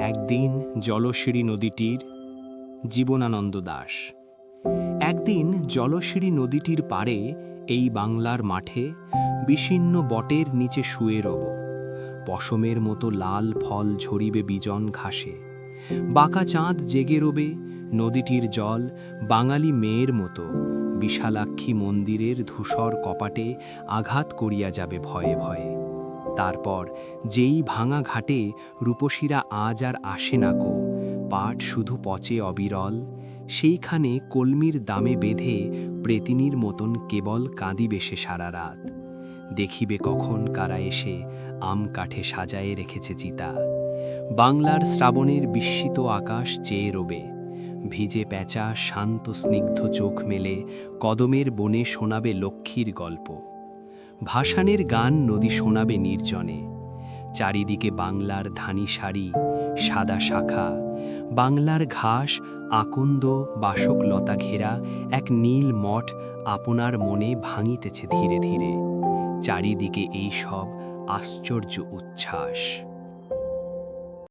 একদিন জলশিরি নদীটির জীবনানন্দ দাশ। একদিন জলশিরি নদীটির পাড়ে এই বাংলার মাঠে বিশিন্ন বটের নিচে শুয়ে রব। পশমের মতো লাল ফল ঝরিবে বিজন ঘাসে। বাঁকা চাঁদ জেগে রবে, নদীটির জল বাঙালি মেয়ের মতো বিশালাক্ষী মন্দিরের ধূসর কপাটে আঘাত করিয়া যাবে ভয়ে ভয়ে। তারপর যেই ভাঙা ঘাটে রূপসীরা আজ আর আসে না কো, পাট শুধু পচে অবিরল, সেইখানে কলমির দামে বেঁধে প্রেতিনীর মতন কেবল কাঁদিবে সে সারা রাত। দেখিবে কখন কারা এসে আম কাঠে সাজায়ে রেখেছে চিতা। বাংলার শ্রাবণের বিস্মিত আকাশ চেয়ে রবে, ভিজে প্যাঁচা শান্ত স্নিগ্ধ চোখ মেলে কদমের বনে শোনাবে লক্ষ্মীর গল্প। ভাসানের গান নদী শোনাবে নির্জনে। চারিদিকে বাংলার ধানি শাড়ি, সাদা শাখা, বাংলার ঘাস আকন্দ বাসক লতা ঘেরা এক নীল মঠ আপনার মনে ভাঙিতেছে ধীরে ধীরে। চারিদিকে এই সব আশ্চর্য উচ্ছ্বাস।